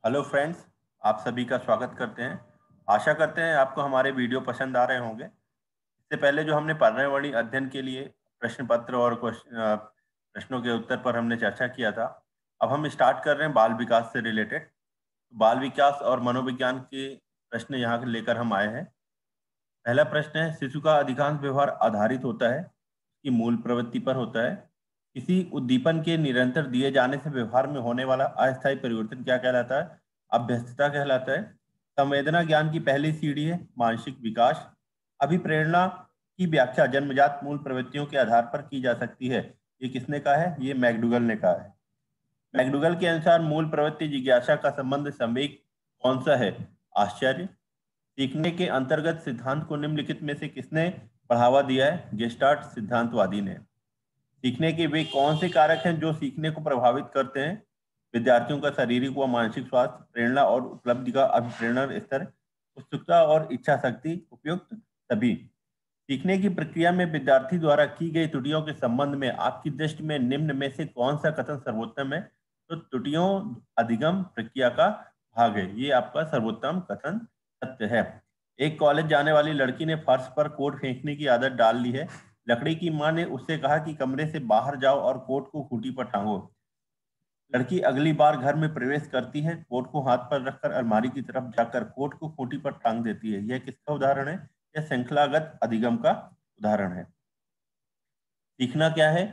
Hello friends, आप सभी का स्वागत करते हैं। आशा करते हैं आपको हमारे वीडियो पसंद आ रहे होंगे। इससे पहले जो हमने पर्यावरणीय अध्ययन के लिए प्रश्न पत्र और प्रश्नों के उत्तर पर हमने चर्चा किया था। अब हम स्टार्ट कर रहे हैं बाल विकास से रिलेटेड। बाल विकास और मनोविज्ञान के प्रश्न यहाँ लेकर हम आए हैं। पहला प्रश्न है, शिशु का अधिकांश व्यवहार आधारित होता है, की मूल प्रवृत्ति पर होता है। किसी उद्दीपन के निरंतर दिए जाने से व्यवहार में होने वाला अस्थायी परिवर्तन क्या कहलाता है? अभ्यस्तता कहलाता है। संवेदना ज्ञान की पहली सीढ़ी है मानसिक विकास। अभिप्रेरणा की व्याख्या जन्मजात मूल प्रवृत्तियों के आधार पर की जा सकती है। ये किसने कहा है? ये मैकडूगल ने कहा है। मैकडूगल के अनुसार मूल प्रवृत्ति जिज्ञासा का संबंध संवेग कौन सा है? आश्चर्य। सीखने के अंतर्गत सिद्धांत को निम्नलिखित में से किसने बढ़ावा दिया है? गेस्टार्ट सिद्धांतवादी ने। सीखने के वे कौन से कारक हैं जो सीखने को प्रभावित करते हैं? विद्यार्थियों का शारीरिक व मानसिक स्वास्थ्य, प्रेरणा और उपलब्धि का अभिप्रेरण स्तर, उत्सुकता और इच्छा शक्ति, उपयुक्त सभी। सीखने की प्रक्रिया में विद्यार्थी द्वारा की गई त्रुटियों के संबंध में आपकी दृष्टि में निम्न में से कौन सा कथन सर्वोत्तम है? तो त्रुटियों अधिगम प्रक्रिया का भाग है, ये आपका सर्वोत्तम कथन सत्य है। एक कॉलेज जाने वाली लड़की ने फर्श पर कोट फेंकने की आदत डाल ली है। लकड़ी की मां ने उससे कहा कि कमरे से बाहर जाओ और कोट को खूंटी पर टांगो। लड़की अगली बार घर में प्रवेश करती है, कोट को हाथ पर रखकर अलमारी की तरफ जाकर कोट को खूंटी पर टांग देती है। यह किसका उदाहरण है? यह श्रृंखलागत अधिगम का उदाहरण है। सीखना क्या है?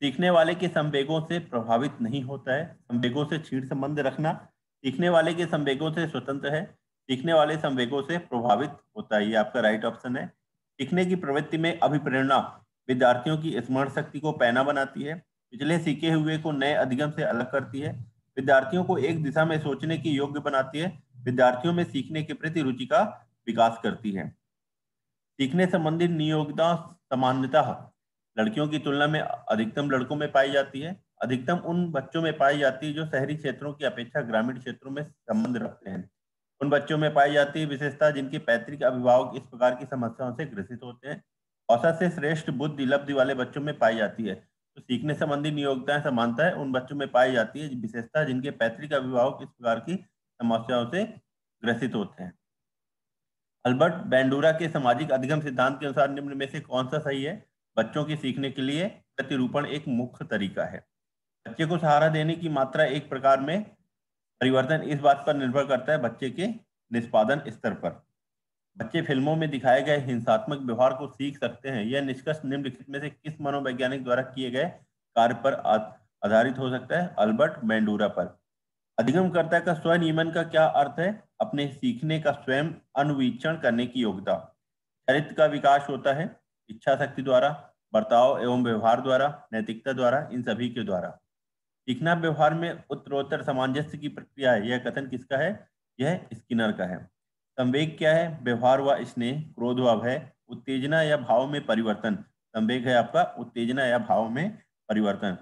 सीखने वाले के संवेगों से प्रभावित नहीं होता है, संवेगों से क्षीण संबंध रखना। सीखने वाले के संवेगों से स्वतंत्र है, सीखने वाले संवेगों से प्रभावित होता है। ये आपका राइट ऑप्शन है। सीखने की प्रवृत्ति में अभिप्रेरणा विद्यार्थियों की स्मरण शक्ति को पैना बनाती है, पिछले सीखे हुए को नए अधिगम से अलग करती है, विद्यार्थियों को एक दिशा में सोचने की योग्य बनाती है, विद्यार्थियों में सीखने के प्रति रुचि का विकास करती है। सीखने संबंधित नियोक्ता सामान्यता लड़कियों की तुलना में अधिकतम लड़कों में पाई जाती है। अधिकतम उन बच्चों में पाई जाती है जो शहरी क्षेत्रों की अपेक्षा ग्रामीण क्षेत्रों में संबंध रखते हैं। उन बच्चों में पाई जाती है विशेषता जिनके पैतृक अभिभावक इस प्रकार की समस्याओं से ग्रसित होते हैं। औसत से श्रेष्ठ बुद्धि लब्धि वाले बच्चों में पाई जाती है। तो सीखने संबंधी नियोक्ताएं समानताएं उन बच्चों में पाई जाती है विशेषता जिनके पैतृक अभिभावक इस प्रकार की समस्याओं से ग्रसित होते हैं। अल्बर्ट बैंडूरा के सामाजिक अधिगम सिद्धांत के अनुसार निम्न में से कौन सा सही है? बच्चों के सीखने के लिए प्रतिरूपण एक मुख्य तरीका है। बच्चे को सहारा देने की मात्रा एक प्रकार में परिवर्तन इस बात पर निर्भर करता है बच्चे के निष्पादन स्तर पर। बच्चे फिल्मों में दिखाए गए हिंसात्मक व्यवहार को सीख सकते हैं। यह निष्कर्ष निम्नलिखित में से किस मनोवैज्ञानिक द्वारा किए गए कार्य पर आधारित हो सकता है? अल्बर्ट बैंडूरा पर। अधिगमकर्ता का स्वनियमन का क्या अर्थ है? अपने सीखने का स्वयं अनुवीक्षण करने की योग्यता। चरित्र का विकास होता है इच्छा शक्ति द्वारा, बर्ताव एवं व्यवहार द्वारा, नैतिकता द्वारा, इन सभी के द्वारा। सीखना व्यवहार में उत्तरोत्तर सामंजस्य की प्रक्रिया है। यह कथन किसका है? यह स्किनर का है। संवेग क्या है? व्यवहार व स्नेह, क्रोध व भय, उत्तेजना या भाव में परिवर्तन। संवेग है आपका उत्तेजना या भाव में परिवर्तन।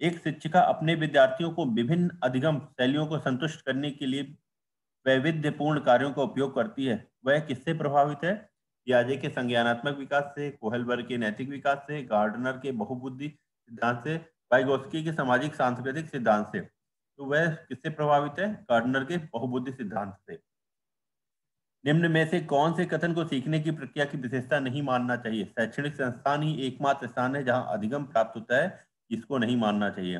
एक शिक्षिका अपने विद्यार्थियों को विभिन्न अधिगम शैलियों को संतुष्ट करने के लिए वैविध्यपूर्ण कार्यों का उपयोग करती है। वह किससे प्रभावित है? पियाजे के संज्ञानात्मक विकास से, कोहलबर्ग के नैतिक विकास से, गार्डनर के बहुबुद्धि सिद्धांत से, वाइगोत्स्की के सामाजिक सांस्कृतिक सिद्धांत से। तो वह किससे प्रभावित है? गार्डनर के बहुबुद्धि सिद्धांत से। निम्न में से कौन से कथन को सीखने की प्रक्रिया की विशेषता नहीं मानना चाहिए? शैक्षणिक संस्थान ही एकमात्र स्थान है जहां अधिगम प्राप्त होता है, इसको नहीं मानना चाहिए।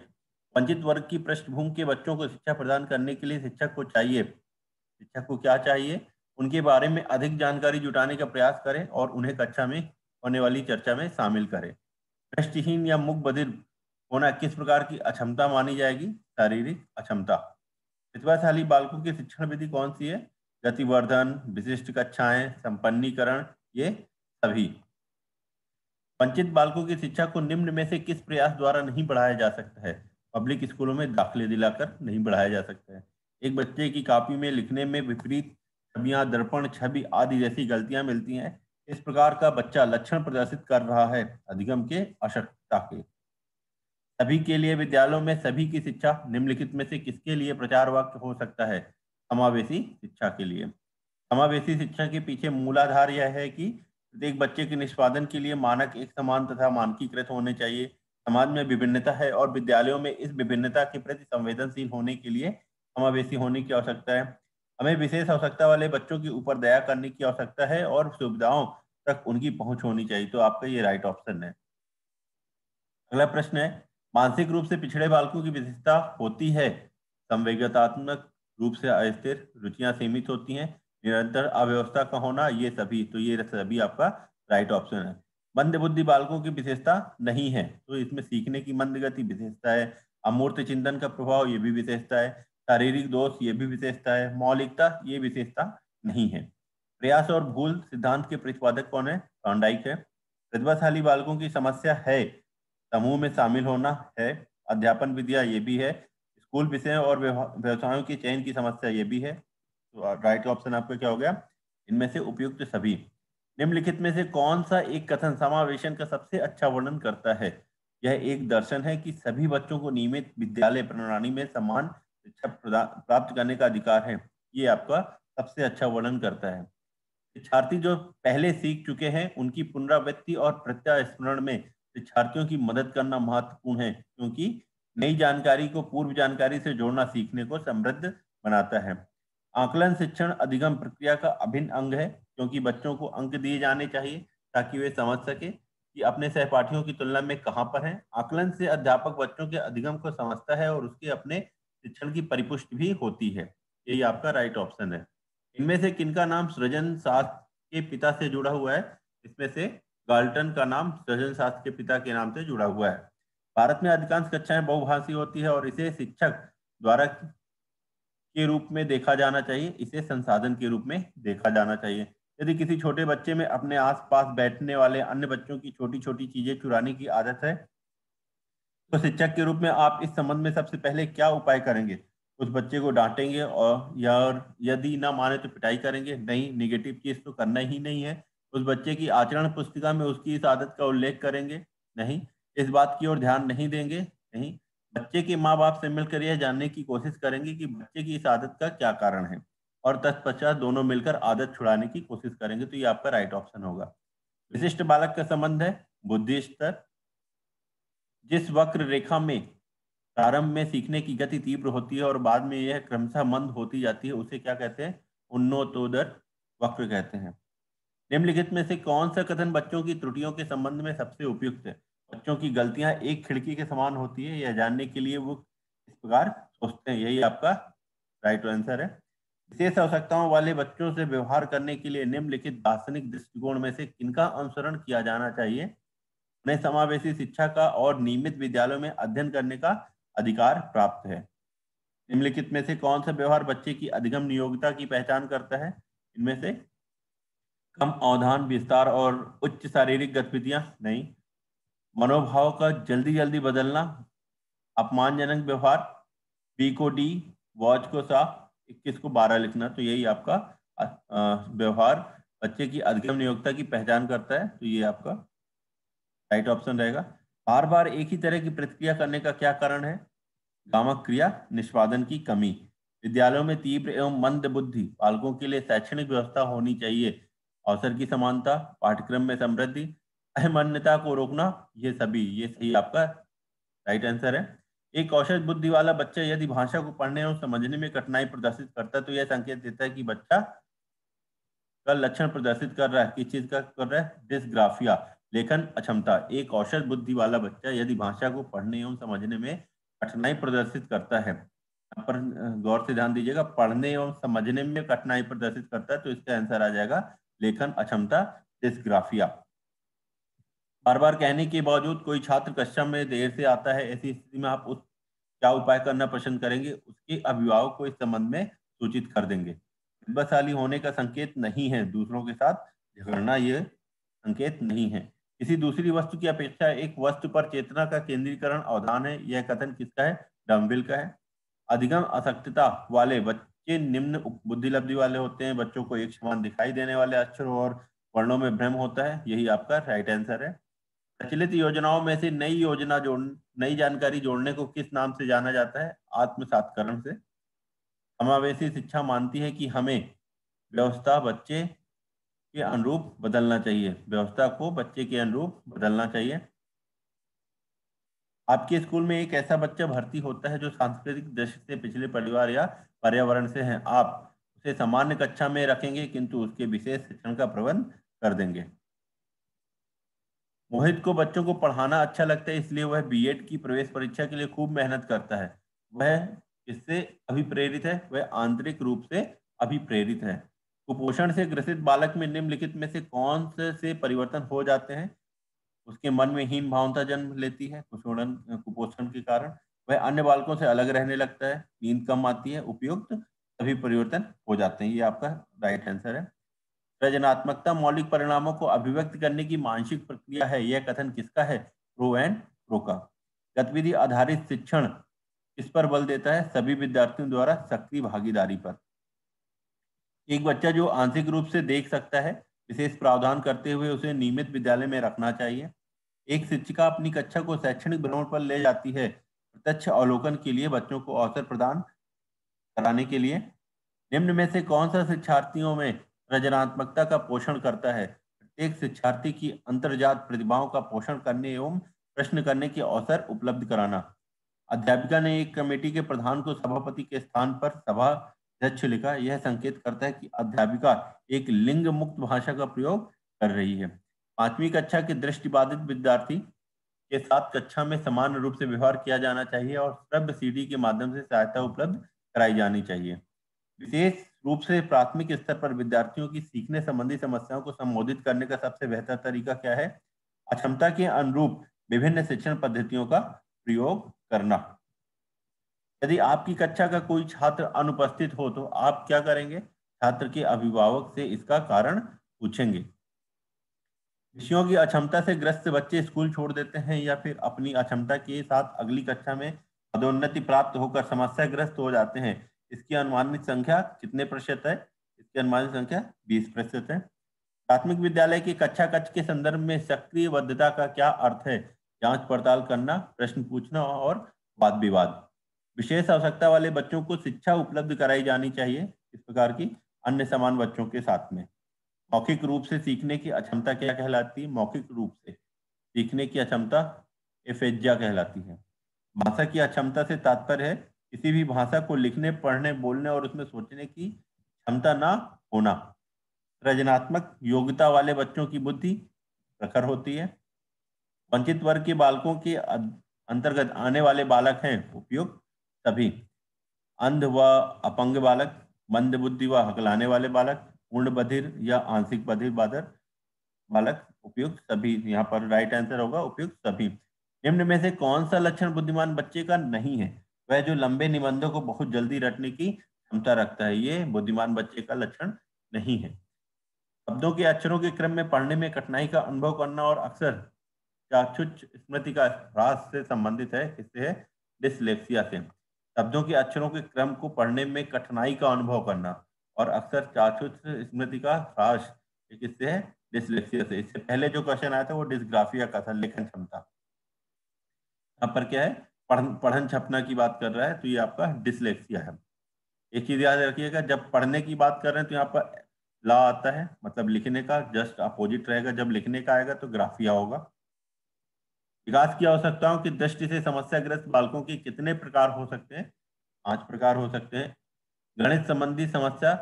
वंचित वर्ग की पृष्ठभूमि के बच्चों को शिक्षा प्रदान करने के लिए शिक्षक को चाहिए, शिक्षक को क्या चाहिए? उनके बारे में अधिक जानकारी जुटाने का प्रयास करें और उन्हें कक्षा में होने वाली चर्चा में शामिल करें। दृष्टिहीन या मूक बधिर होना किस प्रकार की अक्षमता मानी जाएगी? शारीरिक अक्षमता। प्रतिभाशाली बालकों की शिक्षण विधि कौन सी है? गतिवर्धन, विशिष्ट कक्षाएं, संपन्नीकरण, ये सभी। वंचित बालकों की शिक्षा को निम्न में से किस प्रयास द्वारा नहीं बढ़ाया जा सकता है? पब्लिक स्कूलों में दाखिले दिलाकर नहीं बढ़ाया जा सकता है। एक बच्चे की कॉपी में लिखने में विपरीत छवियां, दर्पण छवि आदि जैसी गलतियां मिलती हैं। इस प्रकार का बच्चा लक्षण प्रदर्शित कर रहा है अधिगम के आवश्यकता के। सभी के लिए विद्यालयों में सभी की शिक्षा निम्नलिखित में से किसके लिए प्रचार वाक्य हो सकता है? समावेशी शिक्षा के लिए। समावेशी शिक्षा के पीछे मूलाधार यह है कि प्रत्येक बच्चे के निष्पादन के लिए मानक एक समान तथा मानकीकृत होने चाहिए। समाज में विभिन्नता है और विद्यालयों में इस विभिन्नता के प्रति संवेदनशील होने के लिए समावेशी होने की आवश्यकता है। हमें विशेष आवश्यकता वाले बच्चों के ऊपर दया करने की आवश्यकता है और सुविधाओं तक उनकी पहुंच होनी चाहिए। तो आपका ये राइट ऑप्शन है। अगला प्रश्न है, मानसिक रूप से पिछड़े बालकों की विशेषता होती है संवेगात्मक रूप से अस्थिर, रुचियां सीमित होती हैं, निरंतर अव्यवस्था का होना, ये सभी। तो ये सभी आपका राइट ऑप्शन है। मंद बुद्धि बालकों की विशेषता नहीं है, तो इसमें सीखने की मंद गति विशेषता है। अमूर्त चिंतन का प्रभाव, ये भी विशेषता है। शारीरिक दोष, ये भी विशेषता है। मौलिकता, ये विशेषता नहीं है। प्रयास और भूल सिद्धांत के प्रतिपादक कौन है? थॉर्नडाइक है। प्रतिभाशाली बालकों की समस्या है समूह में शामिल होना है। अध्यापन विद्या, ये भी है। स्कूल विषयों और व्यवसायों की चयन की समस्या, ये भी है। तो राइट ऑप्शन आपका क्या हो गया? इनमें से उपयुक्त सभी। निम्नलिखित में से कौन सा एक कथन समावेशन का सबसे अच्छा वर्णन करता है? यह एक दर्शन है कि सभी बच्चों को नियमित विद्यालय प्रणाली में समान शिक्षा प्राप्त करने का अधिकार है। ये आपका सबसे अच्छा वर्णन करता है। शिक्षार्थी जो पहले सीख चुके हैं उनकी पुनरावृत्ति और प्रत्यास्मरण में शिक्षार्थियों की मदद करना महत्वपूर्ण है, क्योंकि नई जानकारी को पूर्व जानकारी से जोड़ना सीखने को समृद्ध बनाता है। आकलन शिक्षण अधिगम प्रक्रिया का अभिन्न अंग है, क्योंकि बच्चों को अंक दिए जाने चाहिए ताकि वे समझ सके कि अपने सहपाठियों की तुलना में कहाँ पर हैं। आकलन से अध्यापक बच्चों के अधिगम को समझता है और उसके अपने शिक्षण की परिपुष्टि भी होती है। यही आपका राइट ऑप्शन है। इनमें से किनका नाम सृजन शास्त्र के पिता से जुड़ा हुआ है? इसमें से गाल्टन का नाम सृजन शास्त्र के पिता के नाम से जुड़ा हुआ है। भारत में अधिकांश कक्षाएं बहुभाषी होती है और इसे शिक्षक द्वारा के रूप में देखा जाना चाहिए, इसे संसाधन के रूप में देखा जाना चाहिए। यदि किसी छोटे बच्चे में अपने आसपास बैठने वाले अन्य बच्चों की छोटी छोटी चीजें चुराने की आदत है, तो शिक्षक के रूप में आप इस संबंध में सबसे पहले क्या उपाय करेंगे? उस बच्चे को डांटेंगे और या यदि ना माने तो पिटाई करेंगे? नहीं, निगेटिव चीज तो करना ही नहीं है। उस बच्चे की आचरण पुस्तिका में उसकी इस आदत का उल्लेख करेंगे? नहीं। इस बात की ओर ध्यान नहीं देंगे? नहीं। बच्चे के माँ बाप से मिलकर यह जानने की कोशिश करेंगे कि बच्चे की इस आदत का क्या कारण है, और तत्पश्चात दोनों मिलकर आदत छुड़ाने की कोशिश करेंगे। तो ये आपका राइट ऑप्शन होगा। विशिष्ट बालक का संबंध है बुद्धि स्तर। जिस वक्र रेखा में प्रारंभ में सीखने की गति तीव्र होती है और बाद में यह क्रमशः मंद होती जाती है, उसे क्या कहते हैं? उन्नतोदर वक्र कहते हैं। निम्नलिखित में से कौन सा कथन बच्चों की त्रुटियों के संबंध में सबसे उपयुक्त है? बच्चों की गलतियां एक खिड़की के समान होती है, यह जानने के लिए वो इस प्रकार सोचते हैं। यही आपका राइट आंसर है। विशेष आवश्यकताओं वाले बच्चों से व्यवहार करने के लिए निम्नलिखित दार्शनिक दृष्टिकोण में से किनका अनुसरण किया जाना चाहिए? उन्हें समावेशी शिक्षा का और नियमित विद्यालयों में अध्ययन करने का अधिकार प्राप्त है। निम्नलिखित में से कौन सा व्यवहार बच्चे की अधिगम नियोगिता की पहचान करता है? इनमें से कम अवधान विस्तार और उच्च शारीरिक गतिविधियां? नहीं। मनोभाव का जल्दी जल्दी बदलना, अपमानजनक व्यवहार, बी को डी, वॉच को सा, 21 को 12 लिखना। तो यही आपका व्यवहार बच्चे की अधिगम नियोगिता की पहचान करता है। तो ये आपका राइट ऑप्शन रहेगा। बार बार एक ही तरह की प्रतिक्रिया करने का क्या कारण है? गामक क्रिया निष्पादन की कमी। विद्यालयों में तीव्र एवं मंद बुद्धि बालकों के लिए शैक्षणिक व्यवस्था होनी चाहिए। अवसर की समानता, पाठ्यक्रम में समृद्धि, अहमन्यता को रोकना, ये सभी, ये सही आपका राइट आंसर है। एक औसत बुद्धि वाला बच्चा यदि भाषा को पढ़ने और समझने में कठिनाई प्रदर्शित करता है, तो यह संकेत देता है कि बच्चा का लक्षण प्रदर्शित कर रहा है। किस चीज का कर रहा है? डिस्ग्राफिया, लेखन अक्षमता। एक औसत बुद्धि वाला बच्चा यदि भाषा को पढ़ने एवं समझने में कठिनाई प्रदर्शित करता है, यहाँ पर गौर से ध्यान दीजिएगा, पढ़ने एवं समझने में कठिनाई प्रदर्शित करता है, तो इसका आंसर आ जाएगा लेखन अक्षमता, डिस्ग्राफिया। बार बार कहने के बावजूद कोई छात्र कक्षा में देर से आता है, ऐसी स्थिति में आप उस क्या उपाय करना पसंद करेंगे? उसके अभिभावक को इस संबंध में सूचित कर देंगे। प्रतिभाशाली होने का संकेत नहीं है दूसरों के साथ झगड़ना, ये संकेत नहीं है। किसी दूसरी वस्तु की अपेक्षा एक वस्तु पर चेतना का केंद्रीकरण अवधान है, यह कथन किसका है? डम्बिल का है। अधिगम असक्तता वाले बच्चे निम्न बुद्धि लब्धि वाले होते हैं। बच्चों को एक समान दिखाई देने वाले अक्षरों और वर्णों में भ्रम होता है। यही आपका राइट आंसर है। प्रचलित योजनाओं में से नई जानकारी जोड़ने को किस नाम से जाना जाता है? आत्मसातकरण से। समावेशी शिक्षा मानती है कि हमें व्यवस्था बच्चे के अनुरूप बदलना चाहिए। व्यवस्था को बच्चे के अनुरूप बदलना चाहिए। आपके स्कूल में एक ऐसा बच्चा भर्ती होता है जो सांस्कृतिक दृष्टि से पिछले परिवार या पर्यावरण से है, आप उसे सामान्य कक्षा में रखेंगे किंतु उसके विशेष शिक्षण का प्रबंध कर देंगे। मोहित को बच्चों को पढ़ाना अच्छा लगता है, इसलिए वह बीएड की प्रवेश परीक्षा के लिए खूब मेहनत करता है। वह किससे अभिप्रेरित है? वह आंतरिक रूप से अभिप्रेरित है। कुपोषण से ग्रसित बालक में निम्नलिखित में से कौन से परिवर्तन हो जाते हैं? उसके मन में हीन भावना जन्म लेती है कुपोषण कुपोषण के कारण। वह अन्य बालकों से अलग रहने लगता है, नींद कम आती है, उपयुक्त सभी परिवर्तन हो जाते हैं। ये आपका राइट आंसर है। सृजनात्मकता मौलिक परिणामों को अभिव्यक्त करने की मानसिक प्रक्रिया है, यह कथन किसका है? प्रो एंड प्रो का। गतिविधि आधारित शिक्षण किस पर बल देता है? सभी विद्यार्थियों द्वारा सक्रिय भागीदारी पर। एक बच्चा जो आंशिक रूप से देख सकता है, विशेष प्रावधान करते हुए उसे नियमित विद्यालय में रखना चाहिए। एक शिक्षिका अपनी कक्षा को शैक्षणिक भ्रमण पर ले जाती है, प्रत्यक्ष अवलोकन के लिए बच्चों को अवसर प्रदान कराने के लिए। निम्न में से कौन सा शिक्षार्थियों में सृजनात्मकता का पोषण करता है? प्रत्येक शिक्षार्थी की अंतर्जात प्रतिभाओं का पोषण करने एवं प्रश्न करने के अवसर उपलब्ध कराना। अध्यापिका ने एक कमेटी के प्रधान को सभापति के स्थान पर सभा अध्यक्ष लिखा। यह संकेत करता है कि अध्यापिका एक लिंग मुक्त भाषा का प्रयोग कर रही है। पांचवी कक्षा के दृष्टिबाधित विद्यार्थी के साथ कक्षा में समान रूप से व्यवहार किया जाना चाहिए और श्रव्य सीडी के माध्यम से सहायता उपलब्ध कराई जानी चाहिए। विशेष रूप से प्राथमिक स्तर पर विद्यार्थियों की सीखने संबंधी समस्याओं को संबोधित करने का सबसे बेहतर तरीका क्या है? अक्षमता के अनुरूप विभिन्न शिक्षण पद्धतियों का प्रयोग करना। यदि आपकी कक्षा का कोई छात्र अनुपस्थित हो तो आप क्या करेंगे? छात्र के अभिभावक से इसका कारण पूछेंगे। विषयों की अक्षमता से ग्रस्त बच्चे स्कूल छोड़ देते हैं या फिर अपनी अक्षमता के साथ अगली कक्षा में पदोन्नति प्राप्त होकर समस्याग्रस्त हो जाते हैं। इसकी अनुमानित संख्या कितने प्रतिशत है? इसकी अनुमानित संख्या 20% है। प्राथमिक विद्यालय की कक्षा कक्ष के संदर्भ में सक्रिय बद्धता का क्या अर्थ है? जांच पड़ताल करना, प्रश्न पूछना और वाद विवाद। विशेष आवश्यकता वाले बच्चों को शिक्षा उपलब्ध कराई जानी चाहिए इस प्रकार की अन्य समान बच्चों के साथ में। मौखिक रूप से सीखने की अक्षमता क्या कहलाती है? मौखिक रूप से सीखने की अक्षमता एफेजिया कहलाती है। भाषा की अक्षमता से तात्पर्य है किसी भी भाषा को लिखने, पढ़ने, बोलने और उसमें सोचने की क्षमता ना होना। सृजनात्मक योग्यता वाले बच्चों की बुद्धि प्रखर होती है। वंचित वर्ग के बालकों के अंतर्गत आने वाले बालक हैं उपयुक्त सभी। अंध व अपंग बालक, मंद बुद्धि व हकलाने वाले बालक, पूर्ण बधिर या आंशिक बधिर बालक, उपयुक्त सभी। यहाँ पर राइट आंसर होगा उपयुक्त सभी। निम्न में से कौन सा लक्षण बुद्धिमान बच्चे का नहीं है? वह जो लंबे निबंधों को बहुत जल्दी रटने की क्षमता रखता है, ये बुद्धिमान बच्चे का लक्षण नहीं है। शब्दों के अक्षरों के क्रम में पढ़ने में कठिनाई का अनुभव करना और अक्सर चाक्षुष स्मृति का ह्रास से संबंधित है। किससे है? डिसलेक्सिया से। शब्दों के अक्षरों के क्रम को पढ़ने में कठिनाई का अनुभव करना और अक्सर चाक्षुष स्मृति का ह्रास, ये किससे है? डिसलेक्सिया से। इससे पहले जो क्वेश्चन आया था वो डिसग्राफिया का था, लेखन क्षमता। यहाँ पर क्या है? पढ़न छपना की बात कर रहा है, तो ये आपका डिसलेक्सिया है। एक चीज याद रखिएगा, जब पढ़ने की बात कर रहे हैं तो यहाँ पर ला आता है, मतलब लिखने का जस्ट अपोजिट रहेगा। जब लिखने का आएगा तो ग्राफिया होगा। विकास की आवश्यकताओं की दृष्टि से समस्याग्रस्त बालकों के कितने प्रकार हो सकते हैं? 5 प्रकार हो सकते हैं। गणित संबंधी समस्या,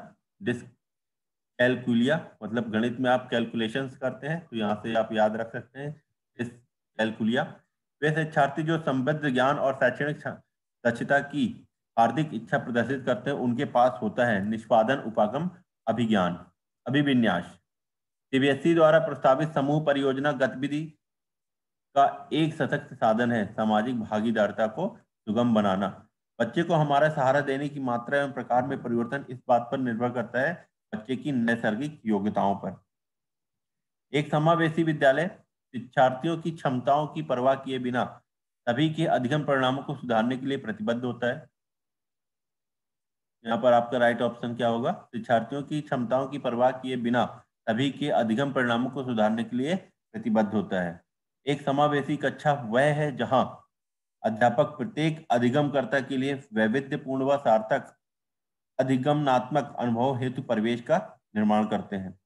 डिसकैलकुलिया, मतलब गणित में आप कैलकुलेशंस करते हैं तो यहाँ से आप याद रख सकते हैं डिसकैलकुलिया। वे शिक्षार्थी जो संबद्ध ज्ञान और शैक्षणिक दक्षता की हार्दिक इच्छा प्रदर्शित करते हैं, उनके पास होता है निष्पादन उपागम अभिज्ञान अभिविन्यास। सीबीएसई द्वारा प्रस्तावित समूह परियोजना गतिविधि का एक सशक्त साधन है सामाजिक भागीदारिता को सुगम बनाना। बच्चे को हमारा सहारा देने की मात्रा एवं प्रकार में परिवर्तन इस बात पर निर्भर करता है बच्चे की नैसर्गिक योग्यताओं पर। एक समावेशी विद्यालय शिक्षार्थियों की क्षमताओं की परवाह किए बिना सभी के अधिगम परिणामों को सुधारने के लिए प्रतिबद्ध होता है। यहाँ पर आपका राइट ऑप्शन क्या होगा? शिक्षार्थियों की क्षमताओं की परवाह किए बिना सभी के अधिगम परिणामों को सुधारने के लिए प्रतिबद्ध होता है। एक समावेशी कक्षा वह है जहां अध्यापक प्रत्येक अधिगमकर्ता के लिए वैविध्यपूर्ण व सार्थक अधिगमनात्मक अनुभव हेतु परिवेश का निर्माण करते हैं।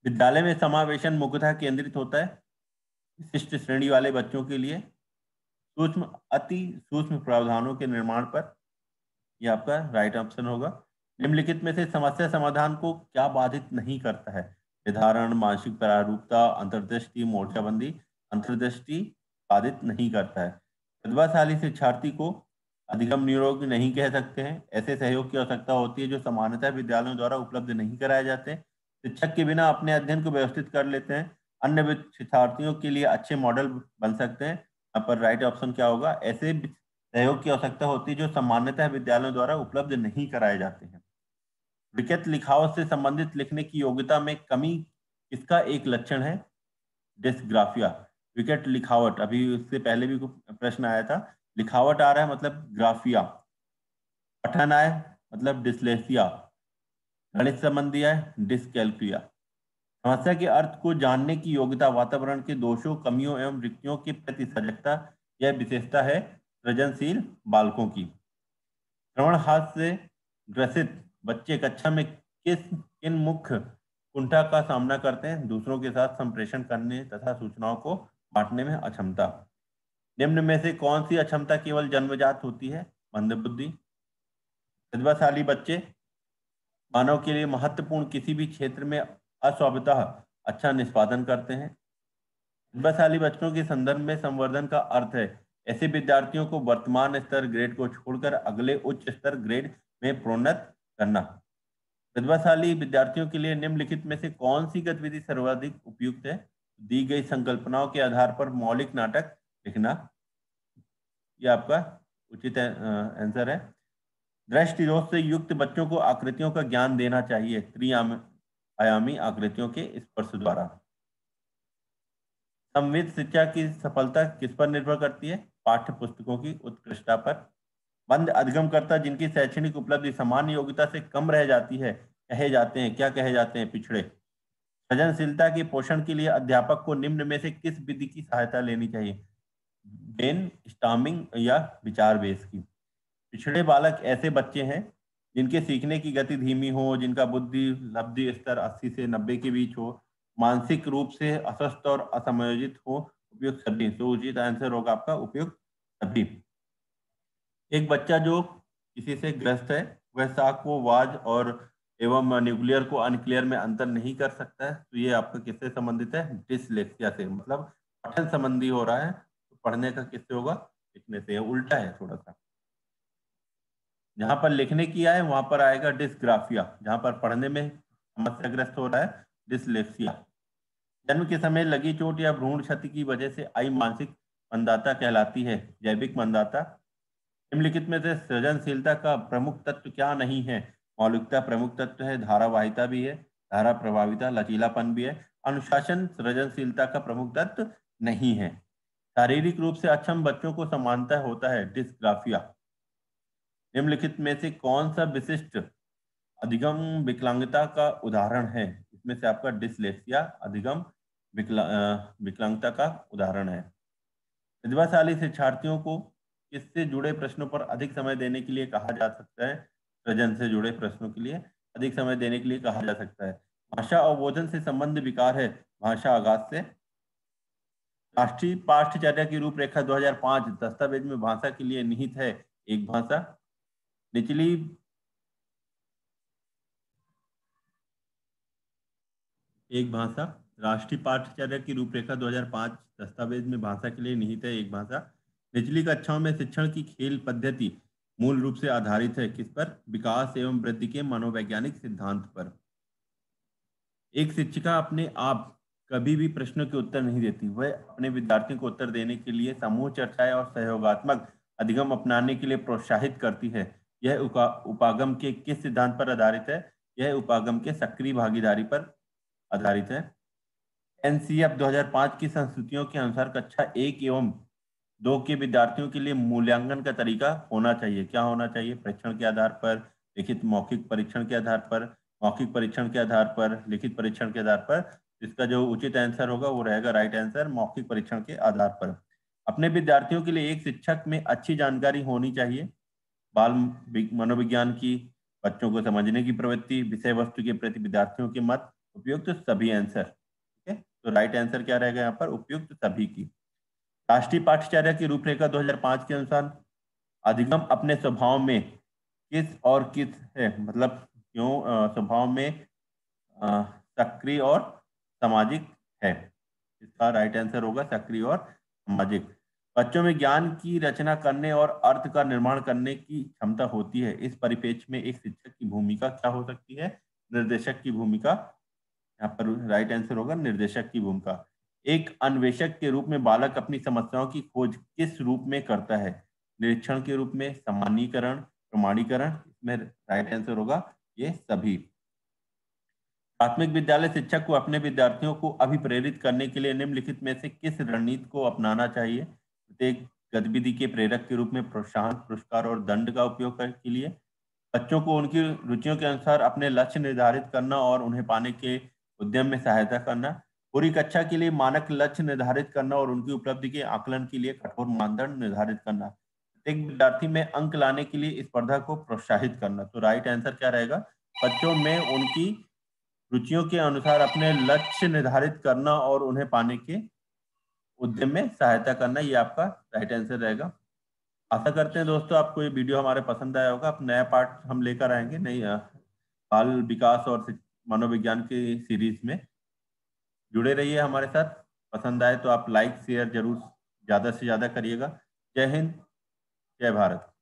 विद्यालय में समावेशन मुख्यतः केंद्रित होता है विशिष्ट श्रेणी वाले बच्चों के लिए। सूक्ष्म अति सूक्ष्म प्रावधानों के निर्माण पर, यह आपका राइट ऑप्शन होगा। निम्नलिखित में से समस्या समाधान को क्या बाधित नहीं करता है? निर्धारण, मानसिक प्रारूपता, अंतर्दृष्टि, मोर्चाबंदी। अंतर्दृष्टि बाधित नहीं करता है। प्रतिभाशाली शिक्षार्थी को अधिगम नियोग्य नहीं कह सकते हैं। ऐसे सहयोग की आवश्यकता होती है जो सामान्यतः विद्यालयों द्वारा उपलब्ध नहीं कराए जाते। शिक्षक के बिना अपने अध्ययन को व्यवस्थित कर लेते हैं। अन्य शिक्षार्थियों के लिए अच्छे मॉडल बन सकते हैं। यहाँ पर राइट ऑप्शन क्या होगा? ऐसे सहयोग की आवश्यकता होती है जो सामान्यतः विद्यालयों द्वारा उपलब्ध नहीं कराए जाते हैं। विकट लिखावट से संबंधित लिखने की योग्यता में कमी किसका एक लक्षण है? डिस्ग्राफिया। विकट लिखावट, अभी उससे पहले भी प्रश्न आया था। लिखावट आ रहा है मतलब ग्राफिया, पठन आए मतलब डिसलेक्सिया, गणित संबंधी है डिसकैल्कुलिया। समस्या के अर्थ को जानने की योग्यता वातावरण के दोषों, कमियों एवं रिक्तियों के प्रति सजगता, यह विशेषता है सृजनशील बालकों की। श्रवण हाथ से ग्रसित बच्चे कक्षा में किन मुख्य कुंठा का सामना करते हैं? दूसरों के साथ संप्रेषण करने तथा सूचनाओं को बांटने में अक्षमता। निम्न में से कौन सी अक्षमता केवल जन्मजात होती है? मंदबुद्धि। प्रतिभाशाली बच्चे मानव के लिए महत्वपूर्ण किसी भी क्षेत्र में अस्वाभाविकतः अच्छा निष्पादन करते हैं। प्रतिभाशाली बच्चों के संदर्भ में संवर्धन का अर्थ है ऐसे विद्यार्थियों को वर्तमान स्तर ग्रेड को छोड़कर अगले उच्च स्तर ग्रेड में प्रोन्नत करना। प्रतिभाशाली विद्यार्थियों के लिए निम्नलिखित में से कौन सी गतिविधि सर्वाधिक उपयुक्त है? दी गई संकल्पनाओं के आधार पर मौलिक नाटक लिखना। यह आपका उचित आंसर है। दृष्टि दोष से युक्त बच्चों को आकृतियों का ज्ञान देना चाहिए त्रिआयामी आकृतियों के स्पर्श द्वारा। संविद शिक्षा की सफलता किस पर निर्भर करती है? पाठ्य पुस्तकों की उत्कृष्टता पर। बंद अधिगमकर्ता जिनकी शैक्षणिक उपलब्धि सामान्य योग्यता से कम रह जाती है कहे जाते हैं, क्या कहे जाते हैं? पिछड़े। सृजनशीलता के पोषण के लिए अध्यापक को निम्न में से किस विधि की सहायता लेनी चाहिए? ब्रेन स्टॉर्मिंग या विचार बेस की। पिछड़े बालक ऐसे बच्चे हैं जिनके सीखने की गति धीमी हो, जिनका बुद्धि लब्धि स्तर 80 से 90 के बीच हो, मानसिक रूप से अस्वस्थ और असमयोजित हो। उपयुक्त सभी। तो उचित आंसर होगा आपका उपयुक्त सभी। एक बच्चा जो किसी से ग्रस्त है वह साख को वाज और एवं न्यूक्लियर को अनक्लियर में अंतर नहीं कर सकता है। तो ये आपका किससे संबंधित है? डिसलेक्सिया से, मतलब पठन संबंधी हो रहा है। तो पढ़ने का किससे होगा? लिखने से। उल्टा है थोड़ा सा। जहां पर लिखने की है वहां पर आएगा डिस्ग्राफिया, जहां पर पढ़ने में समस्याग्रस्त हो रहा है डिसलेक्सिया। जन्म के समय लगी चोट या भ्रूण क्षति की वजह से आई मानसिक मंदाता कहलाती है जैविक मंदाता। निम्नलिखित में से सृजनशीलता का प्रमुख तत्व क्या नहीं है? मौलिकता प्रमुख तत्व है, धारावाहिता भी है, धारा प्रभाविता, लचीलापन भी है। अनुशासन सृजनशीलता का प्रमुख तत्व नहीं है। शारीरिक रूप से अक्षम बच्चों को समानता होता है डिस्ग्राफिया। निम्नलिखित में से कौन सा विशिष्ट अधिगम विकलांगता का उदाहरण है? इसमें से आपका डिसलेक्सिया अधिगम विकलांगता का उदाहरण है। प्रतिभाशाली शिक्षार्थियों को किससे जुड़े प्रश्नों पर अधिक समय देने के लिए कहा जा सकता है? सृजन से जुड़े प्रश्नों के लिए अधिक समय देने के लिए कहा जा सकता है। भाषा और बोधन से संबंध विकार है भाषा आघात से। राष्ट्रीय पाठ्यचर्या की रूपरेखा 2005 दस्तावेज में भाषा के लिए निहित है एक भाषा। निचली एक भाषा। राष्ट्रीय पाठ्यचर्या की रूपरेखा 2005 दस्तावेज में भाषा के लिए निहित है एक भाषा। निचली कक्षाओं में शिक्षण की खेल पद्धति मूल रूप से आधारित है किस पर? विकास एवं वृद्धि के मनोवैज्ञानिक सिद्धांत पर। एक शिक्षिका अपने आप कभी भी प्रश्नों के उत्तर नहीं देती। वह अपने विद्यार्थियों को उत्तर देने के लिए समूह चर्चाएं और सहयोगात्मक अधिगम अपनाने के लिए प्रोत्साहित करती है। यह उपागम के किस सिद्धांत पर आधारित है? यह उपागम के सक्रिय भागीदारी पर आधारित है। एनसीएफ 2005 की संस्तुतियों के अनुसार कक्षा 1 एवं 2 के विद्यार्थियों के लिए मूल्यांकन का तरीका होना चाहिए। क्या होना चाहिए? परीक्षण के आधार पर, लिखित मौखिक परीक्षण के आधार पर, मौखिक परीक्षण के आधार पर, लिखित परीक्षण के आधार पर। इसका जो उचित आंसर होगा वो रहेगा राइट आंसर मौखिक परीक्षण के आधार पर। अपने विद्यार्थियों के लिए एक शिक्षक में अच्छी जानकारी होनी चाहिए बाल मनोविज्ञान की, बच्चों को समझने की प्रवृत्ति, विषय वस्तु के प्रति विद्यार्थियों के मत। उपयुक्त सभी आंसर। ठीक है, तो राइट आंसर क्या रहेगा यहाँ पर? उपयुक्त सभी की। राष्ट्रीय पाठ्यचर्या की रूपरेखा 2005 के अनुसार अधिगम अपने स्वभाव में किस है, मतलब क्यों स्वभाव में सक्रिय और सामाजिक है। इसका राइट आंसर होगा सक्रिय और सामाजिक। बच्चों में ज्ञान की रचना करने और अर्थ का निर्माण करने की क्षमता होती है। इस परिप्रेक्ष्य में एक शिक्षक की भूमिका क्या हो सकती है? निर्देशक की भूमिका। यहाँ पर राइट आंसर होगा निर्देशक की भूमिका। एक अन्वेषक के रूप में बालक अपनी समस्याओं की खोज किस रूप में करता है? निरीक्षण के रूप में, सामान्यीकरण, प्रमाणीकरण। इसमें राइट आंसर होगा ये सभी। प्राथमिक विद्यालय शिक्षक को अपने विद्यार्थियों को अभिप्रेरित करने के लिए निम्नलिखित में से किस रणनीति को अपनाना चाहिए? प्रत्येक गतिविधि के प्रेरक के रूप में प्रोत्साहन, पुरस्कार और दंड का उपयोग के लिए, बच्चों को उनकी रुचियों के अनुसार अपने लक्ष्य निर्धारित करना और उन्हें पाने के उद्यम में सहायता करना, पूरी कक्षा के लिए मानक लक्ष्य निर्धारित करना और उनकी उपलब्धि के आकलन के लिए कठोर मानदंड निर्धारित करना, प्रत्येक विद्यार्थी में अंक लाने के लिए स्पर्धा को प्रोत्साहित करना। तो राइट आंसर क्या रहेगा? बच्चों में उनकी रुचियों के अनुसार अपने लक्ष्य निर्धारित करना और उन्हें पाने के उद्यम में सहायता करना, ये आपका राइट आंसर रहेगा। आशा करते हैं दोस्तों आपको ये वीडियो हमारे पसंद आया होगा। अब नया पार्ट हम लेकर आएंगे नई बाल विकास और मनोविज्ञान की सीरीज में। जुड़े रहिए हमारे साथ। पसंद आए तो आप लाइक शेयर जरूर ज़्यादा से ज़्यादा करिएगा। जय हिंद, जय भारत।